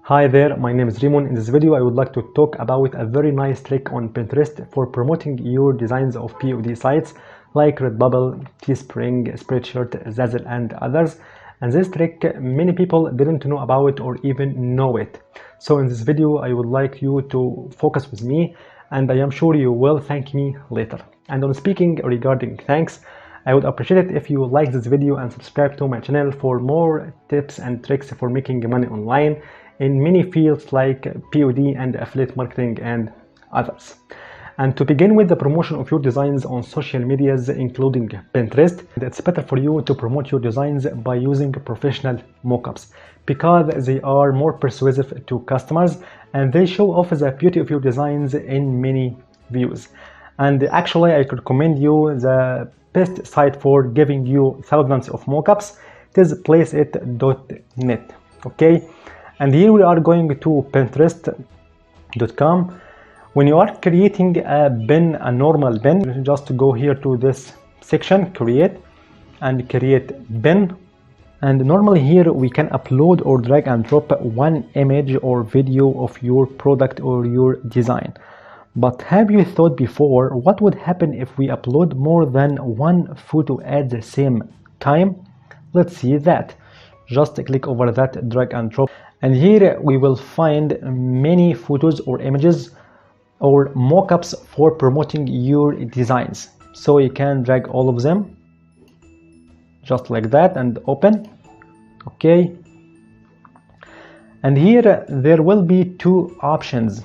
Hi there, my name is Raymond. In this video I would like to talk about a very nice trick on Pinterest for promoting your designs of POD sites like Redbubble, Teespring, Spreadshirt, Zazzle and others. And this trick many people didn't know about or even know it. So in this video I would like you to focus with me, and I am sure you will thank me later. And on speaking regarding thanks, I would appreciate it if you like this video and subscribe to my channel for more tips and tricks for making money online in many fields like POD and affiliate marketing and others. And to begin with the promotion of your designs on social medias, including Pinterest, it's better for you to promote your designs by using professional mockups because they are more persuasive to customers and they show off the beauty of your designs in many views. And actually, I could recommend you the best site for giving you thousands of mockups. It is placeit.net. Okay. And here we are going to Pinterest.com. When you are creating a bin, a normal bin, just go here to this section, create, and create bin. And normally here we can upload or drag and drop one image or video of your product or your design. But have you thought before what would happen if we upload more than one photo at the same time? Let's see that. Just click over that, drag and drop. And here we will find many photos or images or mockups for promoting your designs. So you can drag all of them just like that and open. Okay. And here there will be two options.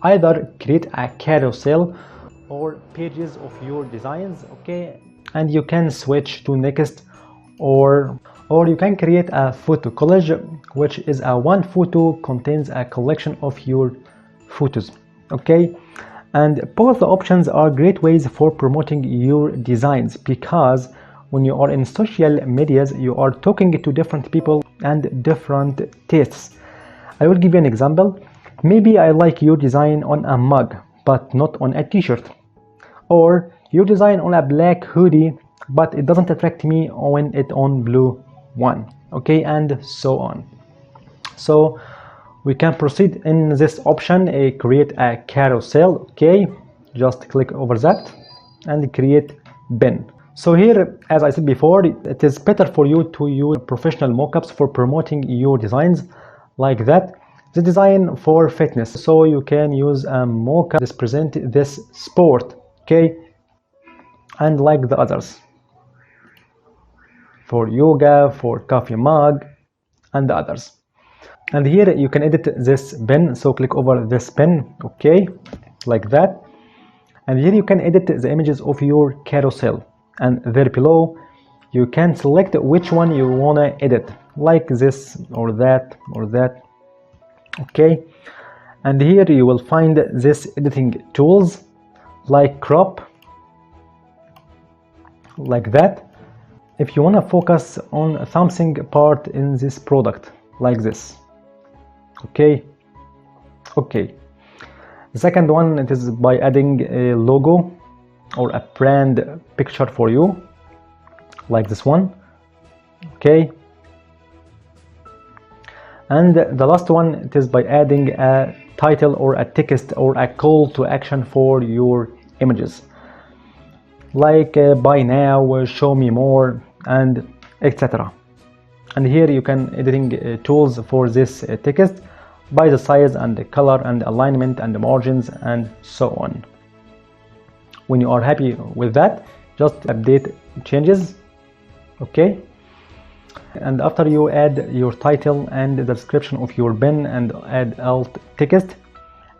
Either create a carousel or pages of your designs. Okay. And you can switch to next, or you can create a photo collage, which is a one photo contains a collection of your photos. Okay, and both the options are great ways for promoting your designs because when you are in social medias you are talking to different people and different tastes. I will give you an example. Maybe I like your design on a mug but not on a t-shirt, or your design on a black hoodie but it doesn't attract me when it on blue one. Okay, and so on. So we can proceed in this option, create a carousel. Okay, just click over that and create bin. So here, as I said before, it is better for you to use professional mockups for promoting your designs like that. The design for fitness, so you can use a mockup that present this sport. Okay, and like the others for yoga, for coffee mug and the others. And here you can edit this bin, so click over this bin. Okay, like that. And here you can edit the images of your carousel, and there below you can select which one you want to edit, like this or that or that. Okay, and here you will find this editing tools like crop, like that. If you want to focus on something part in this product, like this. Okay. The second one, it is by adding a logo or a brand picture for you, like this one. Okay. And the last one, it is by adding a title or a text or a call to action for your images, like buy now, show me more, and etc. And here you can editing tools for this text by the size and the color and alignment and the margins and so on. When you are happy with that, just update changes. Okay, and after you add your title and the description of your bin and add alt text,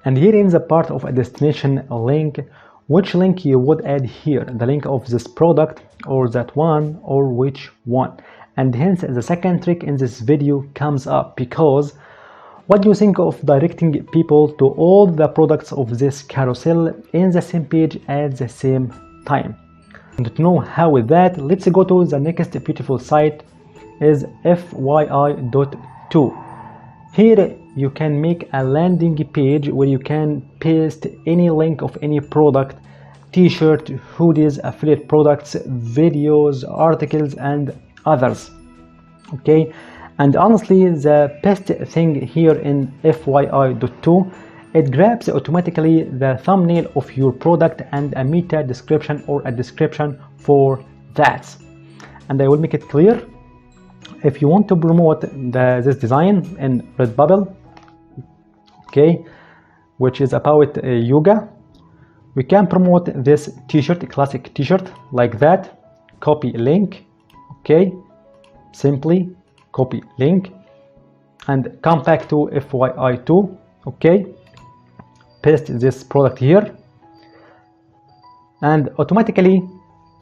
and here in the part of a destination link, which link you would add here, the link of this product or that one, or which one. And hence the second trick in this video comes up, because what do you think of directing people to all the products of this carousel in the same page at the same time? And to know how with that, let's go to the next beautiful site, is FYI.to. Here you can make a landing page where you can paste any link of any product, t-shirt, hoodies, affiliate products, videos, articles and others. Okay, And honestly, the best thing here in FYI.2, it grabs automatically the thumbnail of your product and a meta description or a description for that. And I will make it clear, if you want to promote this design in Redbubble, okay, which is about yoga, we can promote this t-shirt, classic t-shirt like that. Copy link, okay, simply copy link and come back to FYI2, okay, paste this product here, and automatically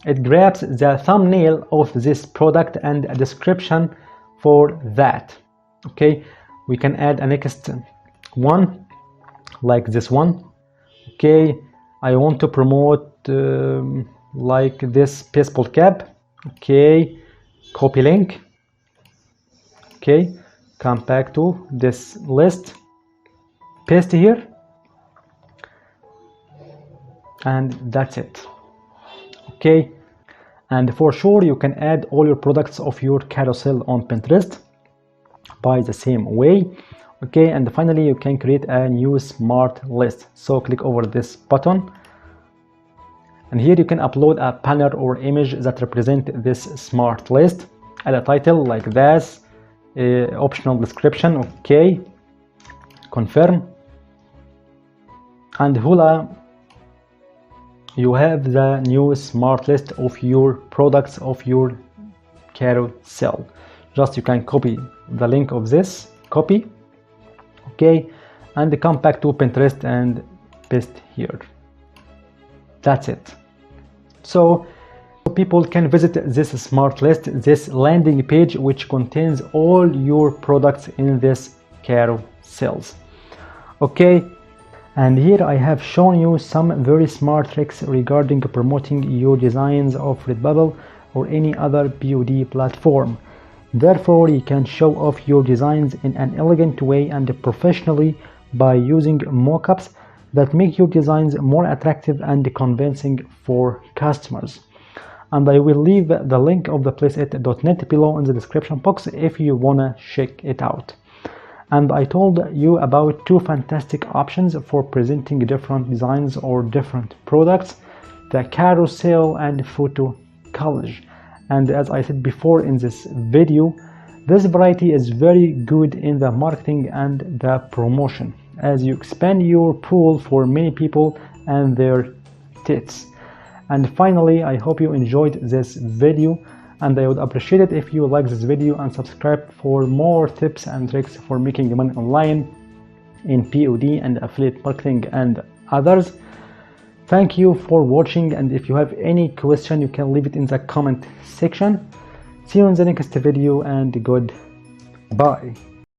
it grabs the thumbnail of this product and a description for that. Okay, we can add a next one like this one. Okay, I want to promote like this baseball cap. Okay, copy link. Okay, come back to this list, paste here, and that's it. Okay, and for sure you can add all your products of your carousel on Pinterest by the same way. Okay, and finally you can create a new smart list. So click over this button, and here you can upload a banner or image that represent this smart list. Add a title like this, optional description. Okay, confirm, and voila, you have the new smart list of your products of your carousel. Just you can copy the link of this, copy, okay, and come back to Pinterest and paste here. That's it. So people can visit this smart list, this landing page, which contains all your products in this carousels. Okay, and here I have shown you some very smart tricks regarding promoting your designs of Redbubble or any other POD platform. Therefore, you can show off your designs in an elegant way and professionally by using mockups that make your designs more attractive and convincing for customers. And I will leave the link of the placeit.net below in the description box if you wanna check it out. And I told you about two fantastic options for presenting different designs or different products, the carousel and photo collage. And as I said before in this video, this variety is very good in the marketing and the promotion, as you expand your pool for many people and their tits. And finally, I hope you enjoyed this video, and I would appreciate it if you like this video and subscribe for more tips and tricks for making money online in POD and affiliate marketing and others. Thank you for watching, and if you have any question you can leave it in the comment section. See you in the next video, and goodbye.